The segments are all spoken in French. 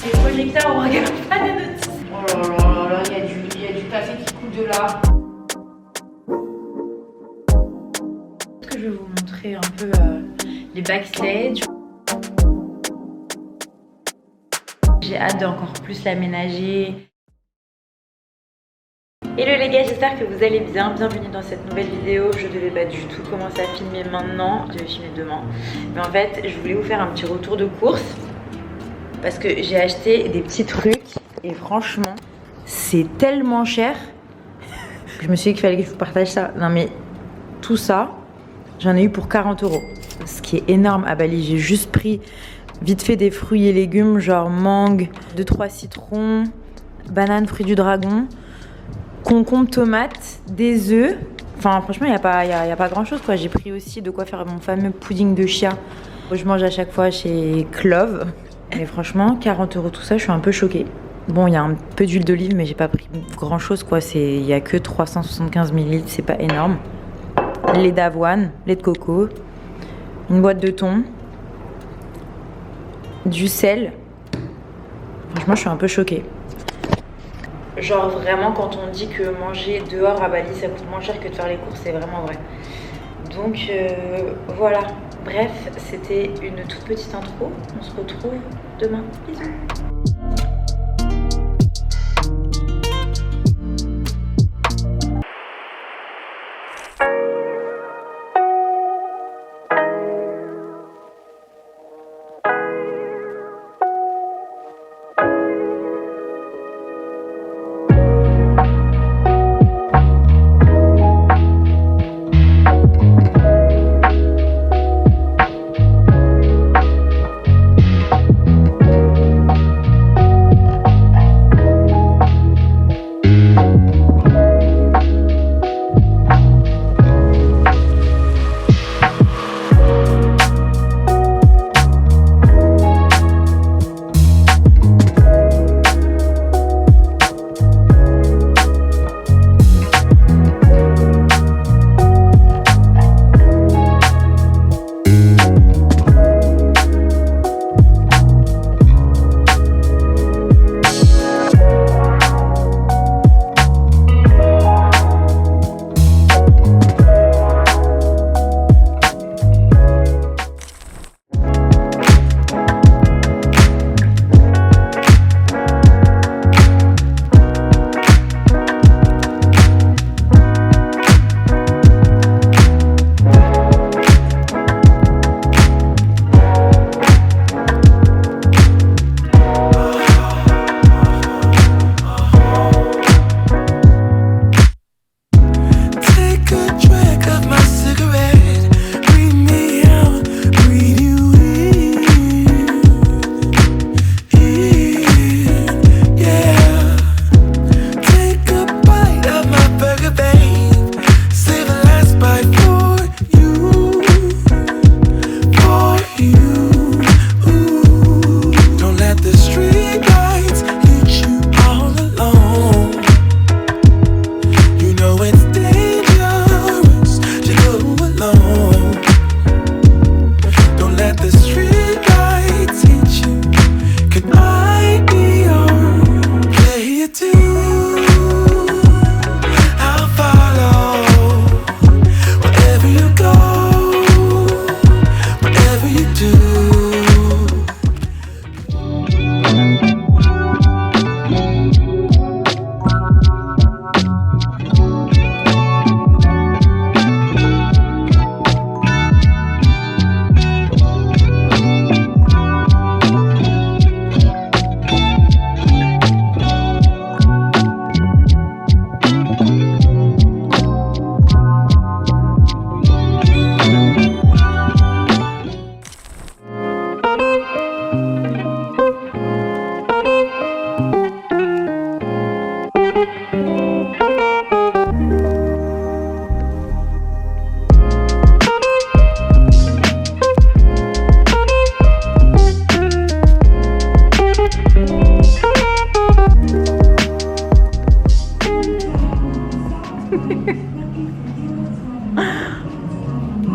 Les projecteurs, on regarde pas les notices. Oh là là là, il y a du café qui coule de là. Je vais vous montrer un peu les backstage. J'ai hâte d'encore plus l'aménager. Hello les gars, j'espère que vous allez bien. Bienvenue dans cette nouvelle vidéo. Je devais pas du tout commencer à filmer maintenant. Je vais filmer demain. Mais en fait, je voulais vous faire un petit retour de course. Parce que j'ai acheté des petits trucs. Et franchement, c'est tellement cher. Je me suis dit qu'il fallait que je vous partage ça. Non mais, tout ça, j'en ai eu pour 40 €. Ce qui est énorme à Bali. J'ai juste pris vite fait des fruits et légumes. Genre mangue, 2-3 citrons, bananes, fruits du dragon, concombre, tomates, des œufs. Enfin franchement il n'y a pas grand chose quoi. J'ai pris aussi de quoi faire mon fameux pudding de chia. Je mange à chaque fois chez Clove. Et franchement 40 € tout ça, je suis un peu choquée. Bon il y a un peu d'huile d'olive mais j'ai pas pris grand chose quoi. Il n'y a que 375 ml, c'est pas énorme. Lait d'avoine, lait de coco, une boîte de thon, du sel. Franchement je suis un peu choquée. Genre vraiment quand on dit que manger dehors à Bali ça coûte moins cher que de faire les courses, c'est vraiment vrai. Donc voilà, bref, c'était une toute petite intro. On se retrouve demain. Bisous.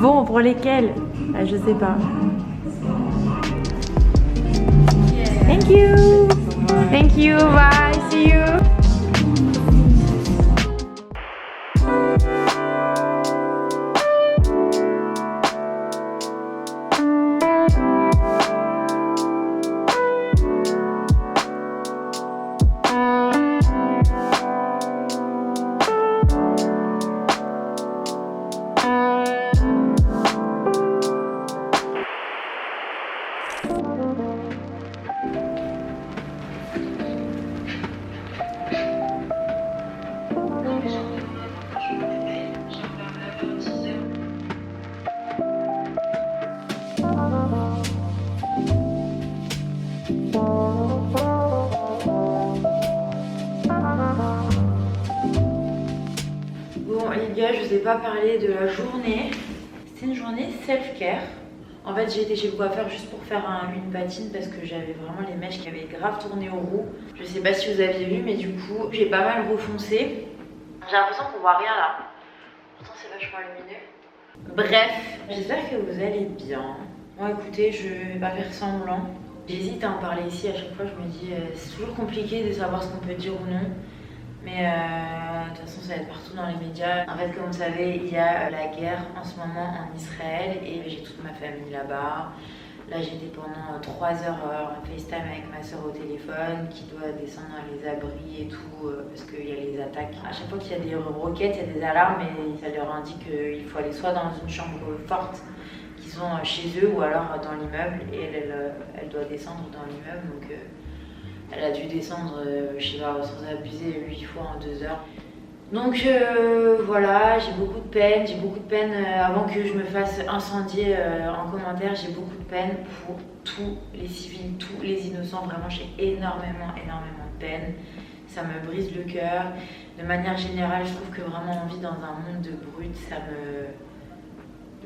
Bon, pour lesquels? Je sais pas. Thank you. you, bye, see you. Bon les gars, je vous ai pas parlé de la journée. C'était une journée self-care. En fait j'ai été chez le coiffeur juste pour faire une patine parce que j'avais vraiment les mèches qui avaient grave tourné aux roues. Je sais pas si vous aviez vu mais du coup j'ai pas mal refoncé. J'ai l'impression qu'on voit rien là. Pourtant c'est vachement lumineux. Bref, j'espère que vous allez bien. Bon écoutez, je vais pas faire semblant. J'hésite à en parler ici, à chaque fois je me dis c'est toujours compliqué de savoir ce qu'on peut dire ou non. Mais de toute façon ça va être partout dans les médias. En fait comme vous savez il y a la guerre en ce moment en Israël et j'ai toute ma famille là-bas. Là j'étais pendant 3 heures en FaceTime avec ma soeur au téléphone qui doit descendre dans les abris et tout parce qu'il y a les attaques. À chaque fois qu'il y a des roquettes, il y a des alarmes et ça leur indique qu'il faut aller soit dans une chambre forte qui sont chez eux ou alors dans l'immeuble et elle doit descendre dans l'immeuble donc elle a dû descendre, je sais pas, sans abuser 8 fois en 2 heures. Donc voilà, j'ai beaucoup de peine, avant que je me fasse incendier en commentaire, j'ai beaucoup de peine pour tous les civils, tous les innocents, vraiment j'ai énormément de peine. Ça me brise le cœur. De manière générale, je trouve que vraiment on vit dans un monde de brutes, ça me...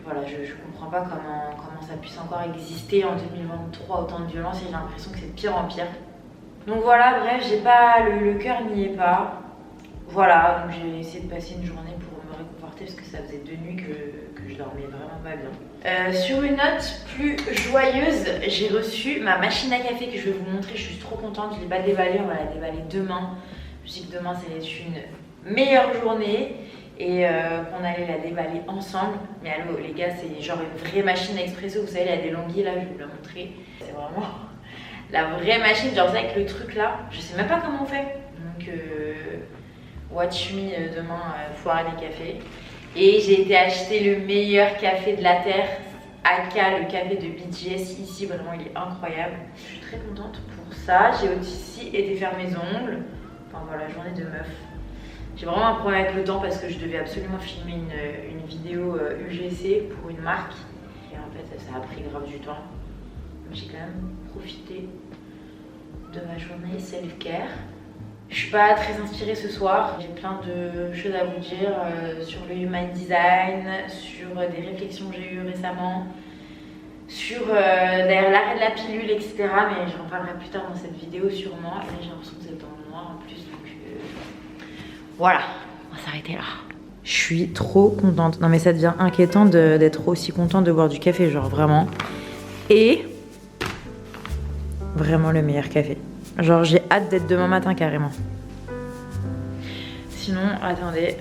Voilà, je comprends pas comment ça puisse encore exister en 2023, autant de violence et j'ai l'impression que c'est de pire en pire. Donc voilà, bref, j'ai pas le cœur n'y est pas. Voilà, donc j'ai essayé de passer une journée pour me réconforter parce que ça faisait 2 nuits que je dormais vraiment pas bien. Sur une note plus joyeuse, j'ai reçu ma machine à café que je vais vous montrer. Je suis trop contente, je l'ai pas déballée, on va la déballer demain. Je dis que demain ça va être une meilleure journée et qu'on allait la déballer ensemble. Mais allô les gars, c'est genre une vraie machine à expresso, vous savez, il y a des longuilles là, je vais vous la montrer. C'est vraiment... la vraie machine, genre avec le truc là, je sais même pas comment on fait. Donc watch me demain foire des cafés. Et j'ai été acheter le meilleur café de la terre, Aka, le café de BGS ici, vraiment il est incroyable. Je suis très contente pour ça. J'ai aussi été faire mes ongles. Enfin voilà, journée de meuf. J'ai vraiment un problème avec le temps parce que je devais absolument filmer une vidéo UGC pour une marque. Et en fait ça a pris grave du temps. J'ai quand même profité de ma journée self-care. Je suis pas très inspirée ce soir. J'ai plein de choses à vous dire sur le human design, sur des réflexions que j'ai eues récemment, sur d'ailleurs l'arrêt de la pilule, etc. Mais j'en parlerai plus tard dans cette vidéo sûrement. Et j'ai l'impression que vous êtes dans le noir en plus. Donc voilà, on va s'arrêter là. Je suis trop contente. Non mais ça devient inquiétant d'être aussi contente de boire du café, genre vraiment. Et... vraiment le meilleur café. Genre j'ai hâte d'être demain matin carrément. Sinon, attendez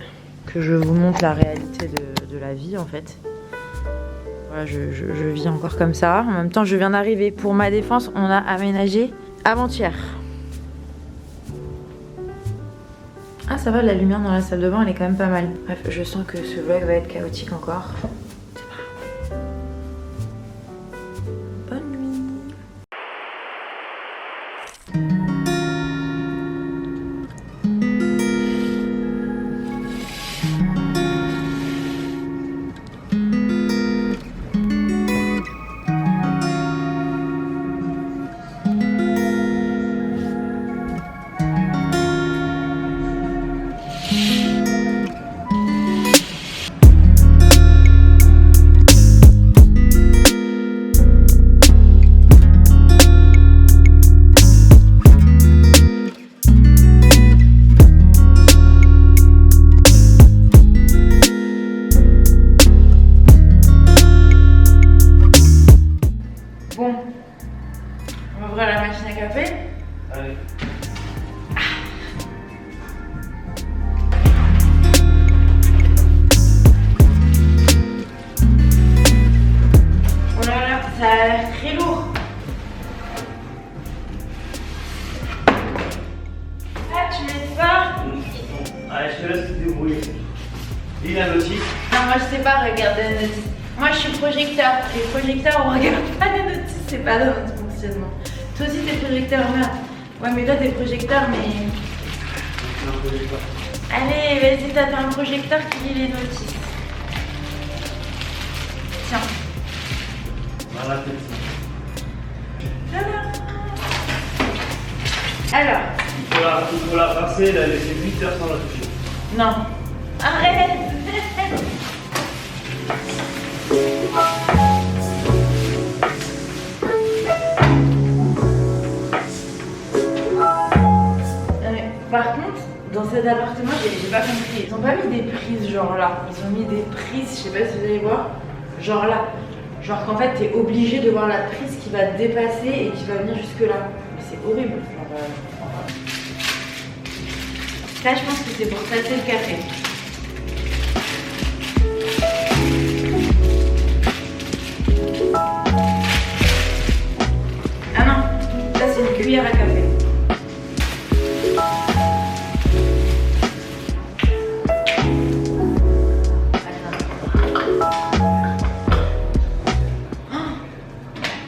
que je vous montre la réalité de la vie en fait. Voilà, je vis encore comme ça. En même temps, je viens d'arriver. Pour ma défense, on a aménagé avant-hier. Ah ça va, la lumière dans la salle de bain elle est quand même pas mal. Bref, je sens que ce vlog va être chaotique encore. Bon, on va ouvrir la machine à café. Allez. Allez, je te laisse te débrouiller. Lis la notice. Non, moi je sais pas regarder la notice. Moi je suis projecteur. Les projecteurs on regarde pas les notices, c'est pas dans notre fonctionnement. Toi aussi t'es projecteur, merde. Ouais, mais toi t'es projecteur, mais. Allez, vas-y, t'as un projecteur qui lit les notices. Tiens. Voilà, c'est ça. Alors. Il faut la passer, la laisser 8 heures sans la toucher. Non. Arrête. Par contre, dans cet appartement, j'ai pas compris. Ils ont pas mis des prises genre là. Ils ont mis des prises, je sais pas si vous allez voir, genre là. Genre qu'en fait, t'es obligé de voir la prise qui va te dépasser et qui va venir jusque là. Mais c'est horrible. Là, je pense que c'est pour tasser le café. Ah non, ça c'est une cuillère à café.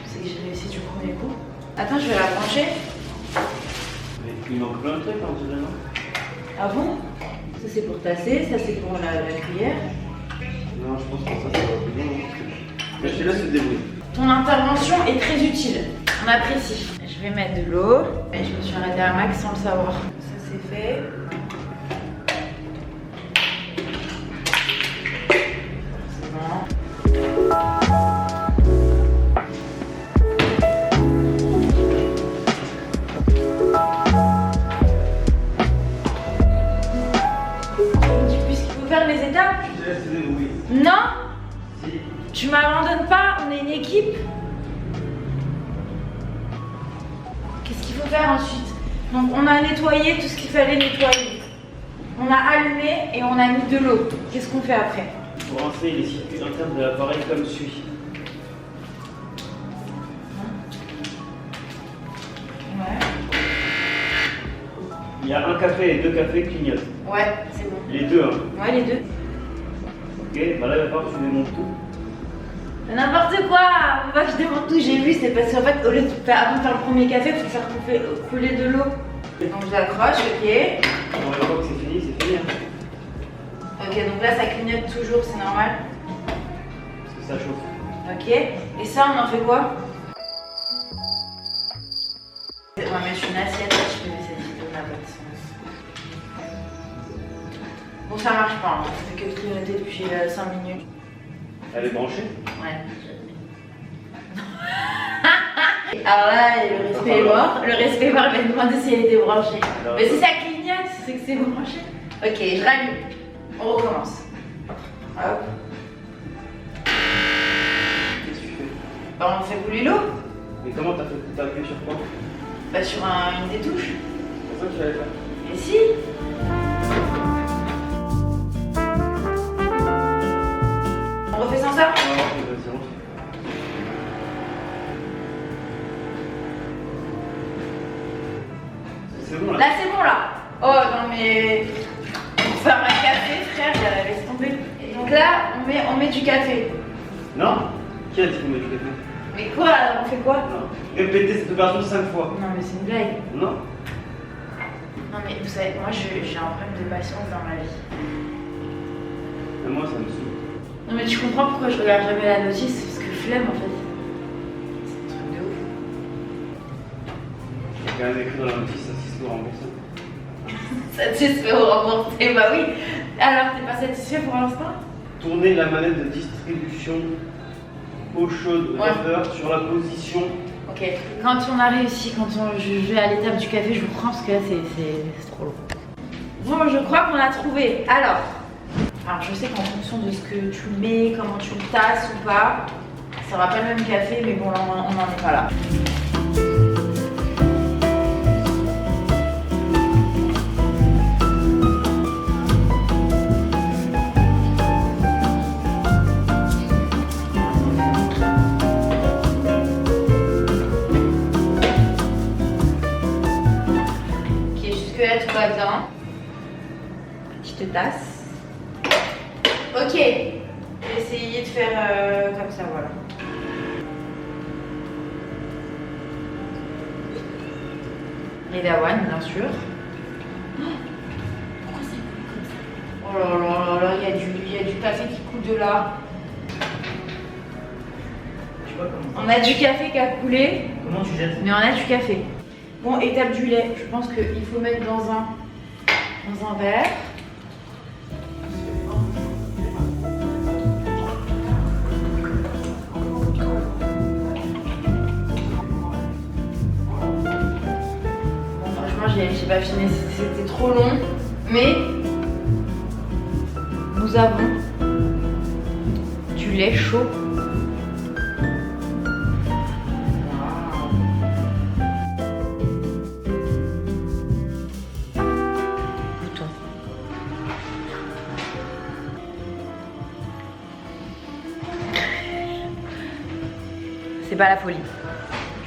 C'est que j'ai réussi du premier coup. Attends, je vais la brancher. Mais il manque plein de trucs en ce moment. Ah bon? Ça c'est pour tasser, ça c'est pour la cuillère. Non, je pense que ça va bien. Mais je te laisse te débrouiller. Ton intervention est très utile, on apprécie. Je vais mettre de l'eau et je me suis arrêtée à max sans le savoir. Ça c'est fait. C'est bon. Puisqu'il faut faire les étapes. Je te laisse te débrouiller. Non, Si. tu m'abandonnes pas, on est une équipe. Qu'est-ce qu'il faut faire ensuite? Donc on a nettoyé tout ce qu'il fallait nettoyer. On a allumé et on a mis de l'eau. Qu'est-ce qu'on fait après? Il faut rincer les circuits internes de l'appareil comme suit. Ouais. Il y a un café et 2 cafés qui clignotent. Ouais, c'est bon. Les deux, hein. Ouais, les deux. Ok, bah là, il va falloir que tu démontes tout. N'importe quoi! Faut pas que je démonte tout, j'ai vu, c'est parce qu'en fait, au lieu de faire, avant de faire le premier café, il faut faire couler de l'eau. Donc j'accroche, ok. Bon, une fois que c'est fini, c'est fini. Hein. Ok, donc là ça clignote toujours, c'est normal. Parce que ça chauffe. Ok. Et ça, on en fait quoi? On va mettre une assiette, je peux laisser cette vidéo n'a pas de sens. Bon, ça marche pas, hein. Ça fait que clignoter depuis 5 minutes. Elle est branchée? Ouais. Alors là, le respect est mort. Le respect va me demander si elle était branchée. Mais si ça clignote, c'est que c'est branché. Ok, je rallume. On recommence. Hop. Qu'est-ce que tu fais? Bah, on fait couler l'eau. Mais comment t'as fait? T'as appuyé sur quoi? Bah, sur une des touches. C'est ça que j'avais fait. Et si? On refait sans ça? Ah, ok, c'est bon. C'est bon là? Là, c'est bon, là. Oh, non, mais... Pour faire un café, frère, laisse tomber. Et donc là, on met du café. Non? Qui a dit qu'on met du café? Mais quoi, alors, on fait quoi? Non. Répétez cette opération 5 fois. Non, mais c'est une blague. Non? Non, mais vous savez, moi, j'ai un problème de patience dans ma vie. Et moi, ça me saoule. Non, mais tu comprends pourquoi je regarde jamais la notice? Parce que flemme, en fait. C'est un truc de ouf. Il y a quand même écrit dans la notice satisfait remboursé. Satisfait ou remboursé? Bah oui. Alors, t'es pas satisfait pour l'instant? Tournez la manette de distribution eau chaude Ouais. vapeur sur la position. Ok. Quand on a réussi, je vais à l'étape du café, je vous prends parce que là, c'est trop long. Bon, je crois qu'on a trouvé. Alors, je sais qu'en fonction de ce que tu mets, comment tu le tasses ou pas, ça aura pas le même café, mais bon, là, on n'en est pas là. Ok, jusque-là, tout va bien. petite tasse. Ok, je vais essayer de faire comme ça, voilà. Et d'avoine, bien sûr. Pourquoi c'est coulé comme ça? Oh là là là là, il y a du café qui coule de là. Je sais pas comment. On a du café qui a coulé. Comment tu jettes? Mais on a du café. Bon, étape du lait. Je pense qu'il faut mettre dans un verre. J'ai pas fini, c'était trop long, mais nous avons du lait chaud. Goûtons. C'est pas la folie.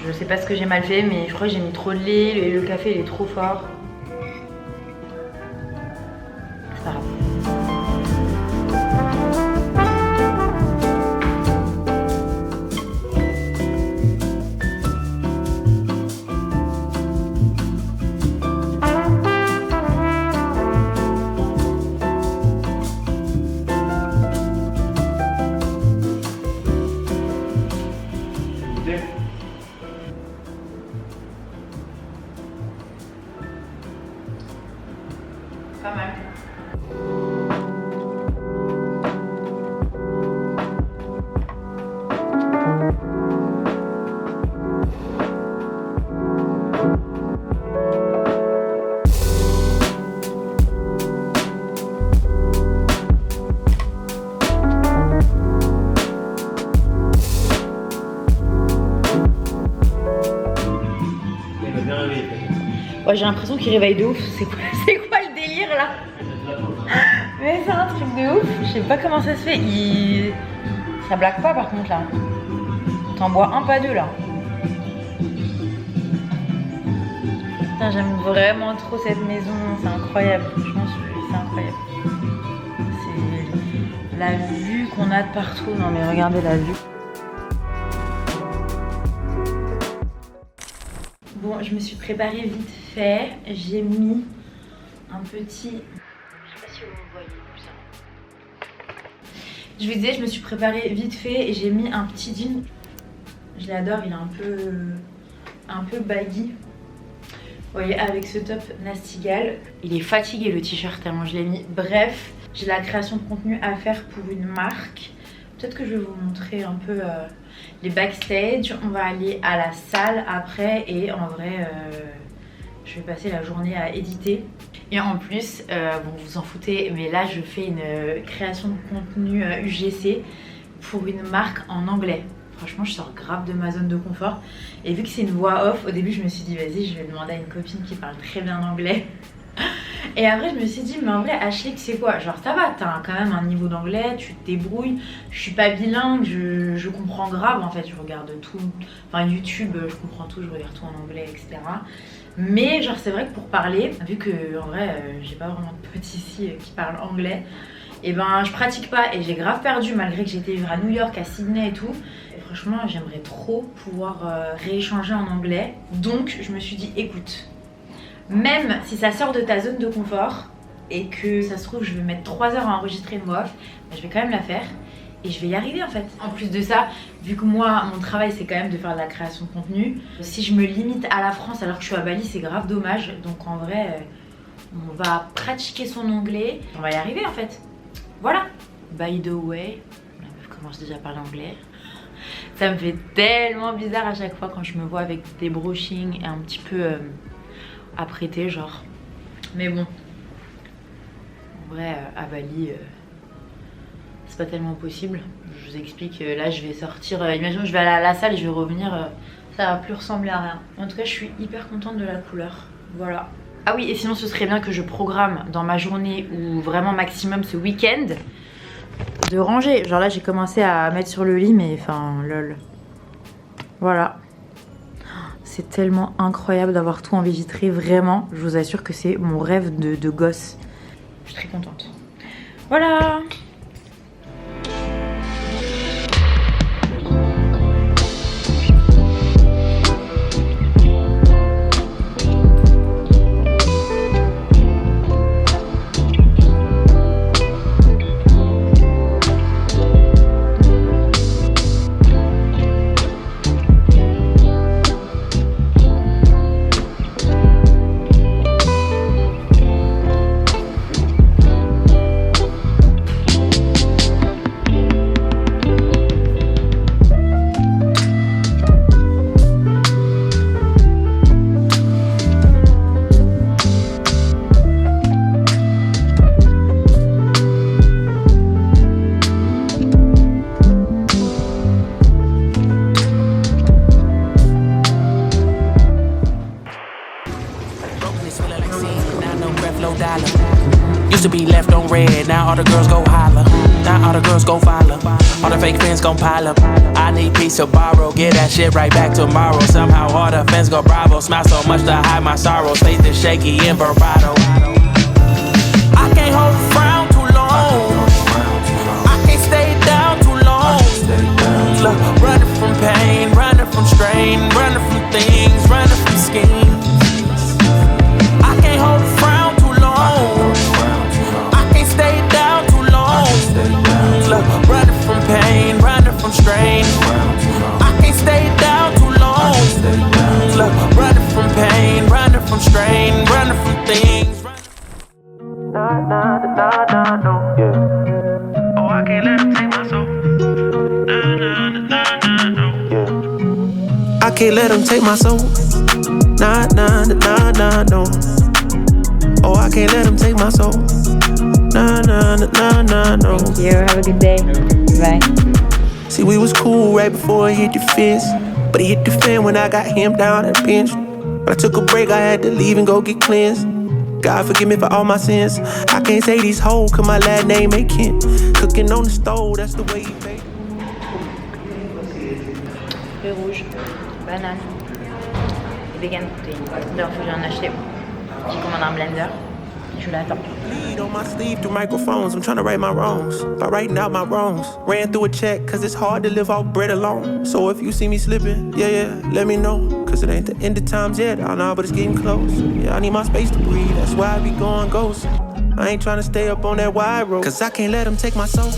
Je sais pas ce que j'ai mal fait, mais je crois que j'ai mis trop de lait, le café il est trop fort. C'est pas grave. Pas mal. Il va bien réveiller. Ouais, j'ai l'impression qu'il réveille de ouf. C'est quoi le délire là? Mais c'est un truc de ouf. Je sais pas comment ça se fait. Ça blague pas par contre là. T'en bois un pas deux là. Putain, j'aime vraiment trop cette maison. C'est incroyable. Franchement, c'est incroyable. C'est la vue qu'on a de partout. Non mais regardez la vue. Bon, je me suis préparée vite fait. J'ai mis un petit... Je sais pas si vous voyez tout ça. Je vous disais, je me suis préparée vite fait et j'ai mis un petit jean. Je l'adore, il est un peu baggy. Vous voyez, avec ce top Nastigal. Il est fatigué le t-shirt tellement je l'ai mis. Bref, j'ai la création de contenu à faire pour une marque. Peut-être que je vais vous montrer un peu les backstage. On va aller à la salle après et en vrai, je vais passer la journée à éditer. Et en plus, bon, vous vous en foutez, mais là je fais une création de contenu UGC pour une marque en anglais. Franchement, je sors grave de ma zone de confort. Et vu que c'est une voix off, au début je me suis dit vas-y, je vais demander à une copine qui parle très bien anglais. Et après je me suis dit mais en vrai Ashley c'est quoi? Genre ça va, t'as quand même un niveau d'anglais, tu te débrouilles. Je suis pas bilingue, je comprends grave en fait, je regarde tout. Enfin YouTube, je comprends tout, je regarde tout en anglais, etc. Mais genre c'est vrai que pour parler, vu que en vrai j'ai pas vraiment de potes ici qui parlent anglais, et ben je pratique pas et j'ai grave perdu malgré que j'étais vivre à New York, à Sydney et tout. Et franchement j'aimerais trop pouvoir rééchanger en anglais. Donc je me suis dit écoute, même si ça sort de ta zone de confort et que ça se trouve je vais mettre 3 heures à enregistrer une voix off, bah, je vais quand même la faire et je vais y arriver en fait. En plus de ça, vu que moi mon travail c'est quand même de faire de la création de contenu, si je me limite à la France alors que je suis à Bali c'est grave dommage. Donc en vrai on va pratiquer son anglais, on va y arriver en fait. Voilà. By the way, la meuf commence déjà à parler anglais. Ça me fait tellement bizarre à chaque fois quand je me vois avec des brushings et un petit peu apprêté genre. Mais bon, en vrai à Bali c'est pas tellement possible. Je vous explique, là je vais sortir, imaginons je vais aller à la salle et je vais revenir, ça va plus ressembler à rien. En tout cas je suis hyper contente de la couleur, voilà. Ah oui, et sinon ce serait bien que je programme dans ma journée ou vraiment maximum ce week-end de ranger. Genre là j'ai commencé à mettre sur le lit mais enfin lol. Voilà. C'est tellement incroyable d'avoir tout enregistré, vraiment. Je vous assure que c'est mon rêve de gosse. Je suis très contente. Voilà. Used to be left on red, now all the girls go holler. Now all the girls go follow. All the fake fans gon' pile up. I need peace to borrow, get that shit right back tomorrow. Somehow all the fans go bravo. Smile so much to hide my sorrows. Faith is shaky in bravado. I can't hold a frown too long. I can't stay down too long. Look, running from pain, running from strain, running from things, running from schemes. I can't hold a frown too long. I can't stay down too long. Look, running from pain, running from strain. I can't stay down too long. Look, running from pain, running from strain, running from things. Nah, nah, nah, nah, no. Yeah. Oh, I can't let him take my soul. Nah, nah, nah, nah, no. Yeah. I can't let him take my soul. Nah, nah, nah, nah, no. Oh, I can't let him take my soul. Nah, nah, nah, nah, no. Thank you. Have a good day. Bye. See, we was cool right before it hit the fence, but it hit the fan when I got him down and pinched. But I took a break, I had to leave and go get cleansed. God forgive me for all my sins. I can't say these hoes, cause my last name ain't Kent. Cooking on the stove, that's the way he made it. Fruits rouges, banane et vegan protéines. D'ailleurs, faut que j'en achète. J'ai commandé un blender. Je l'attends. Bleed on my sleeve through microphones. I'm trying to right my wrongs by writing out my wrongs. Ran through a check cause it's hard to live off bread alone. So if you see me slipping, yeah, let me know. Cause it ain't the end of times yet. I know, but it's getting close. Yeah, I need my space to breathe. That's why I be going ghost. I ain't trying to stay up on that wide road. Cause I can't let them take my soul.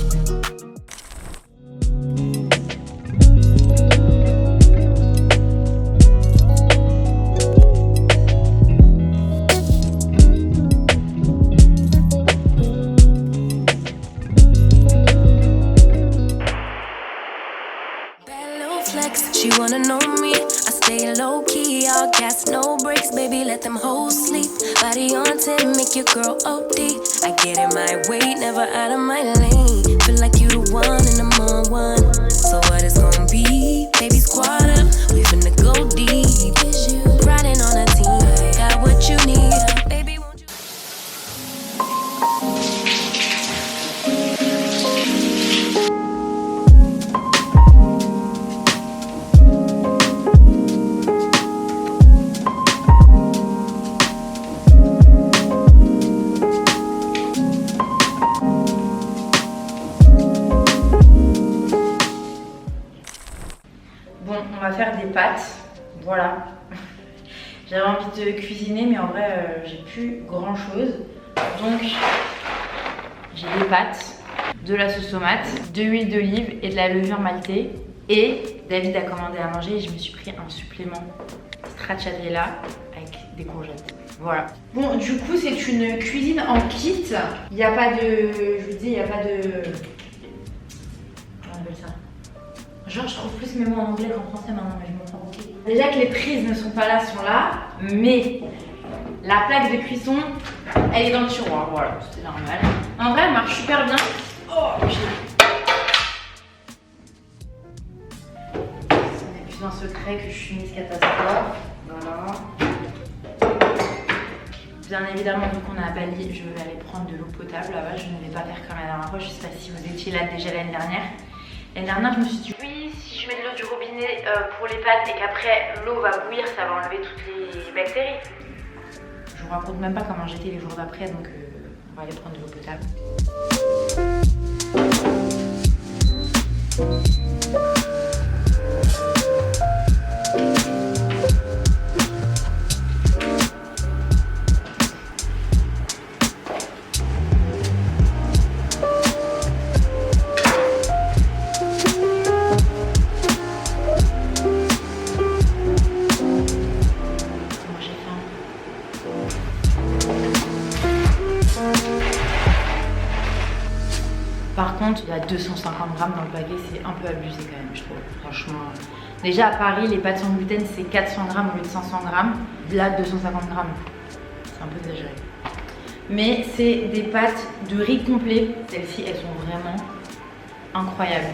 She wanna know me, I stay low key, all gas, no brakes, baby, let them hoes sleep. Body on 10, make your girl OD. I get in my way, never out of my lane. Feel like you the one and I'm on one. So what it's gonna be? Baby, squad up, we finna go deep. Riding on a team, got what you need. Baby, won't you? Bon, on va faire des pâtes. Voilà. J'avais envie de cuisiner, mais en vrai, j'ai plus grand chose. Donc, j'ai des pâtes, de la sauce tomate, de l'huile d'olive et de la levure maltée. Et David a commandé à manger et je me suis pris un supplément stracciatella avec des courgettes. Voilà. Bon, du coup, c'est une cuisine en kit. Il n'y a pas de... Je vous dis, il n'y a pas de... Comment on appelle ça? Genre, je trouve plus mes mots en anglais qu'en français maintenant, mais je me prends beaucoup. Déjà que les prises ne sont pas là, sont là, mais la plaque de cuisson, elle est dans le tiroir, voilà, c'était normal. En vrai, elle marche super bien. Oh, ce n'est plus un secret que je suis Miss Catastrophe. Voilà. Bien évidemment, vu qu'on est à Bali, je vais aller prendre de l'eau potable là-bas. Je ne vais pas faire comme la dernière fois. Je ne sais pas si vous étiez là déjà l'année dernière. L'année dernière, je me suis dit, oui, si je mets de l'eau du robinet pour les pâtes et qu'après l'eau va bouillir, ça va enlever toutes les bactéries. Je vous raconte même pas comment j'étais les jours d'après, donc va aller prendre de l'eau potable. Par contre, il y a 250 grammes dans le paquet, c'est un peu abusé quand même, je trouve. Franchement, déjà à Paris, les pâtes sans gluten, c'est 400 grammes au lieu de 500 grammes. Là, 250 grammes, c'est un peu exagéré. Mais c'est des pâtes de riz complet. Celles-ci, elles sont vraiment incroyables.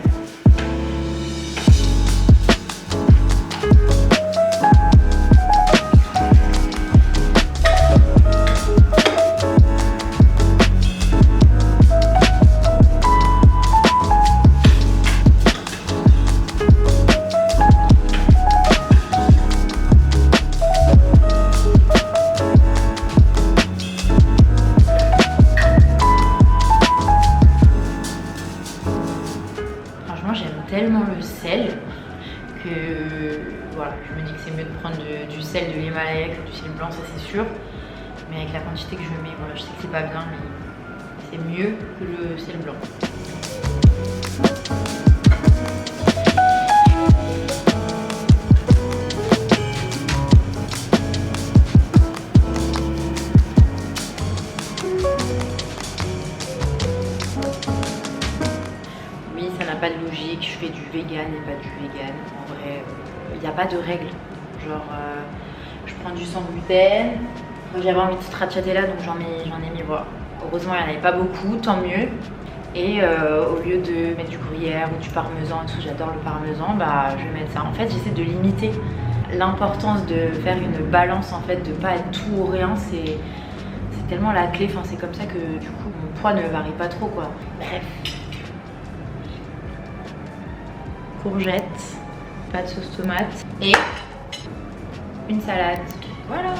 Tellement le sel que voilà, je me dis que c'est mieux de prendre du sel de l'Himalaya que du sel blanc, ça c'est sûr. Mais avec la quantité que je mets, voilà, je sais que c'est pas bien, mais c'est mieux que le sel blanc. Pas de logique, je fais du vegan et pas du vegan. En vrai, il n'y a pas de règle. Genre, je prends du sans gluten. J'avais envie de stracciatella, donc j'en ai mis. Voilà. Heureusement, il n'y en avait pas beaucoup, tant mieux. Et au lieu de mettre du gruyère ou du parmesan et tout, j'adore le parmesan, bah je vais mettre ça. En fait, j'essaie de limiter l'importance de faire une balance, en fait, de pas être tout ou rien. C'est tellement la clé. Enfin, c'est comme ça que du coup, mon poids ne varie pas trop, quoi. Bref. Courgettes, pas de sauce tomate et une salade. Voilà.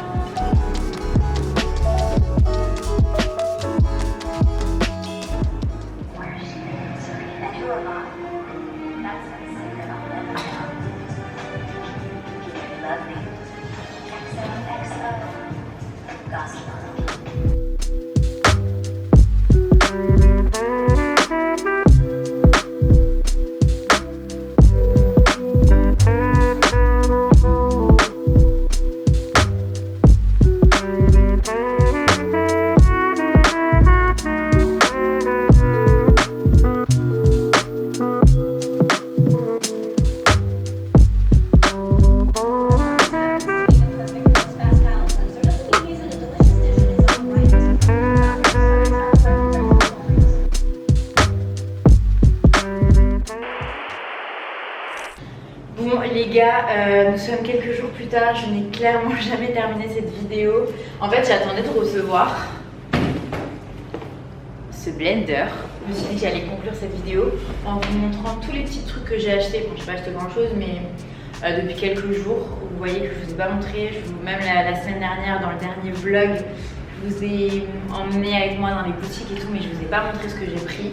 Bon les gars, nous sommes quelques jours plus tard, je n'ai clairement jamais terminé cette vidéo. En fait j'attendais de recevoir ce blender. Je me suis dit que j'allais conclure cette vidéo en vous montrant tous les petits trucs que j'ai achetés. Bon, je n'ai pas acheté grand chose mais depuis quelques jours, vous voyez que je ne vous ai pas montré. Même la semaine dernière dans le dernier vlog, je vous ai emmené avec moi dans les boutiques et tout, mais je ne vous ai pas montré ce que j'ai pris.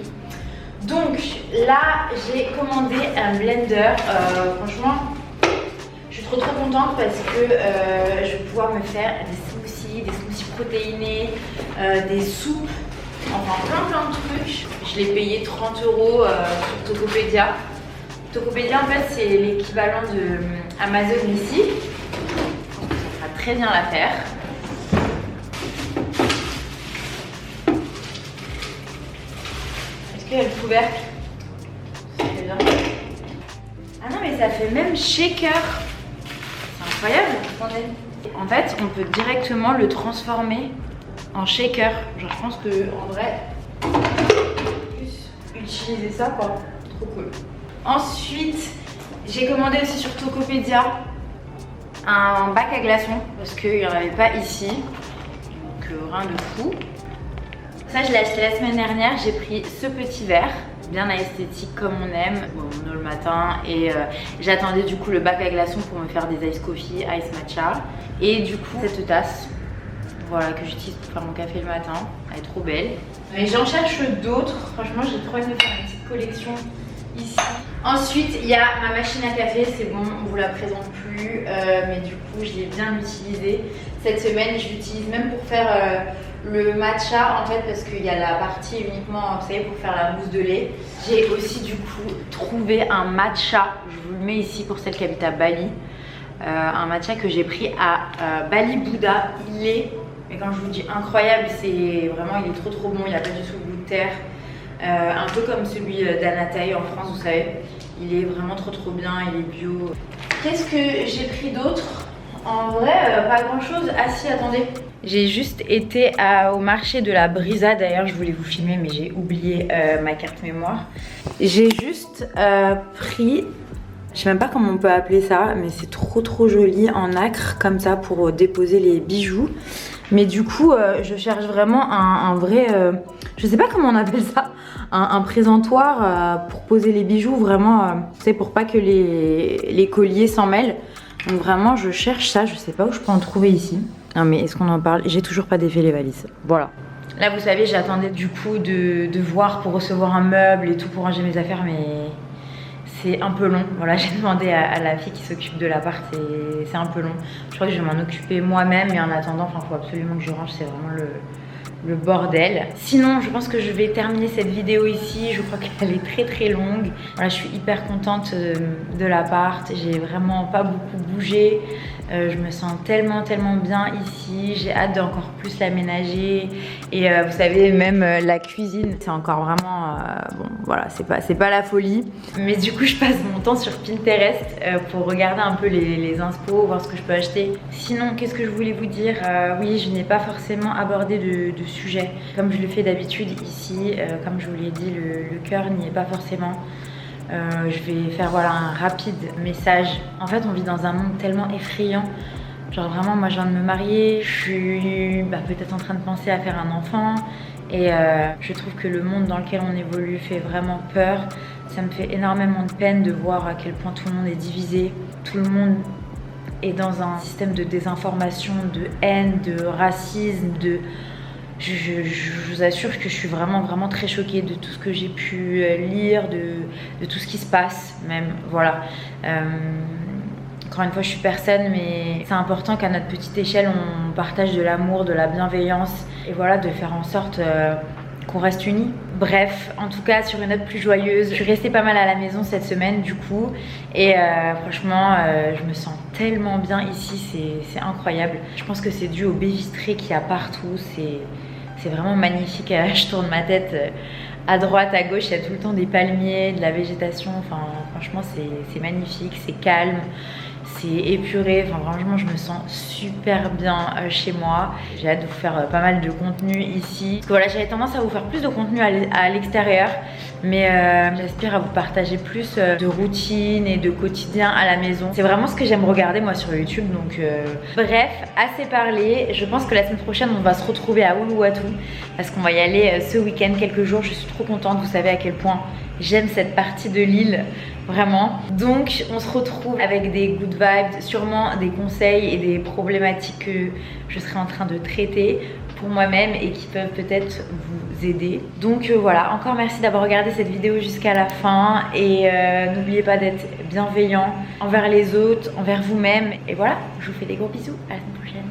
Donc là j'ai commandé un blender, franchement je suis trop contente parce que je vais pouvoir me faire des smoothies protéinés, des soupes, enfin plein de trucs. Je l'ai payé 30 € sur Tokopedia. Tokopedia en fait c'est l'équivalent de Amazon ici, donc ça fera très bien l'affaire. Est-ce qu'il y a le couvercle? Ça fait bien. Ah non mais ça fait même shaker. C'est incroyable, attendez. En fait on peut directement le transformer en shaker. Genre je pense que en vrai plus utiliser ça quoi. Trop cool. Ensuite j'ai commandé aussi sur Tokopedia un bac à glaçons parce qu'il n'y en avait pas ici. Donc rien de fou. Ça je l'ai acheté la semaine dernière, j'ai pris ce petit verre, bien esthétique comme on aime, bon, on a le matin et j'attendais du coup le bac à glaçons pour me faire des ice coffee, ice matcha et du coup cette tasse, voilà, que j'utilise pour faire mon café le matin. Elle est trop belle. Mais j'en cherche d'autres. Franchement, j'ai trop envie de faire une petite collection ici. Ensuite, il y a ma machine à café. C'est bon, on vous la présente plus. Mais du coup, je l'ai bien utilisée. Cette semaine, je l'utilise même pour faire le matcha en fait, parce qu'il y a la partie uniquement, vous savez, pour faire la mousse de lait. J'ai aussi du coup trouvé un matcha. Je vous le mets ici pour celles qui habitent à Bali. Un matcha que j'ai pris à Bali Buddha. Il est, mais quand je vous dis incroyable, c'est vraiment, il est trop bon. Il n'y a pas du tout le goût de terre. Un peu comme celui d'Anataï en France, vous savez. Il est vraiment trop bien, il est bio. Qu'est-ce que j'ai pris d'autre? En vrai, pas grand chose. Ah si, attendez. J'ai juste été au marché de la Brisa. D'ailleurs, je voulais vous filmer, mais j'ai oublié ma carte mémoire. J'ai juste pris, je sais même pas comment on peut appeler ça, mais c'est trop joli en nacre, comme ça, pour déposer les bijoux. Mais du coup, je cherche vraiment un vrai, je sais pas comment on appelle ça, un présentoir pour poser les bijoux, vraiment, tu sais, pour pas que les colliers s'en mêlent. Donc vraiment, je cherche ça, je sais pas où je peux en trouver ici. Non mais est-ce qu'on en parle? J'ai toujours pas défait les valises, voilà. Là, vous savez, j'attendais du coup de voir pour recevoir un meuble et tout pour ranger mes affaires, mais c'est un peu long. Voilà, j'ai demandé à la fille qui s'occupe de l'appart et c'est un peu long. Je crois que je vais m'en occuper moi-même, mais en attendant, il faut absolument que je range, c'est vraiment le bordel. Sinon, je pense que je vais terminer cette vidéo ici. Je crois qu'elle est très longue. Voilà, je suis hyper contente de l'appart. J'ai vraiment pas beaucoup bougé. Je me sens tellement bien ici. J'ai hâte d'encore plus l'aménager. Et vous savez, même la cuisine, c'est encore vraiment... bon, voilà, c'est pas la folie. Mais du coup, je passe mon temps sur Pinterest pour regarder un peu les inspos, voir ce que je peux acheter. Sinon, qu'est-ce que je voulais vous dire? Oui, je n'ai pas forcément abordé de sujet comme je le fais d'habitude ici. Comme je vous l'ai dit, le cœur n'y est pas forcément. Je vais faire voilà un rapide message. En fait, on vit dans un monde tellement effrayant. Genre vraiment, moi je viens de me marier, je suis peut-être en train de penser à faire un enfant. Et je trouve que le monde dans lequel on évolue fait vraiment peur. Ça me fait énormément de peine de voir à quel point tout le monde est divisé. Tout le monde est dans un système de désinformation, de haine, de racisme, Je vous assure que je suis vraiment très choquée de tout ce que j'ai pu lire, de tout ce qui se passe même, voilà. Encore une fois, je suis personne, mais c'est important qu'à notre petite échelle, on partage de l'amour, de la bienveillance, et voilà, de faire en sorte qu'on reste unis. Bref, en tout cas, sur une note plus joyeuse, je suis restée pas mal à la maison cette semaine du coup, et franchement, je me sens tellement bien ici, c'est incroyable. Je pense que c'est dû aux baies vitrées qu'il y a partout, c'est vraiment magnifique. Je tourne ma tête à droite, à gauche, il y a tout le temps des palmiers, de la végétation. Enfin, franchement, c'est magnifique, c'est calme, c'est épuré. Enfin, franchement, je me sens super bien chez moi. J'ai hâte de vous faire pas mal de contenu ici. Parce que voilà, j'avais tendance à vous faire plus de contenu à l'extérieur. Mais j'aspire à vous partager plus de routine et de quotidien à la maison. C'est vraiment ce que j'aime regarder moi sur YouTube. Donc bref, assez parlé. Je pense que la semaine prochaine on va se retrouver à Uluwatu parce qu'on va y aller ce week-end, quelques jours. Je suis trop contente, vous savez à quel point j'aime cette partie de l'île, vraiment. Donc on se retrouve avec des good vibes, sûrement des conseils et des problématiques que je serai en train de traiter pour moi-même et qui peuvent peut-être vous aider. Donc voilà, encore merci d'avoir regardé cette vidéo jusqu'à la fin et n'oubliez pas d'être bienveillant envers les autres, envers vous-même. Et voilà, je vous fais des gros bisous, à la semaine prochaine.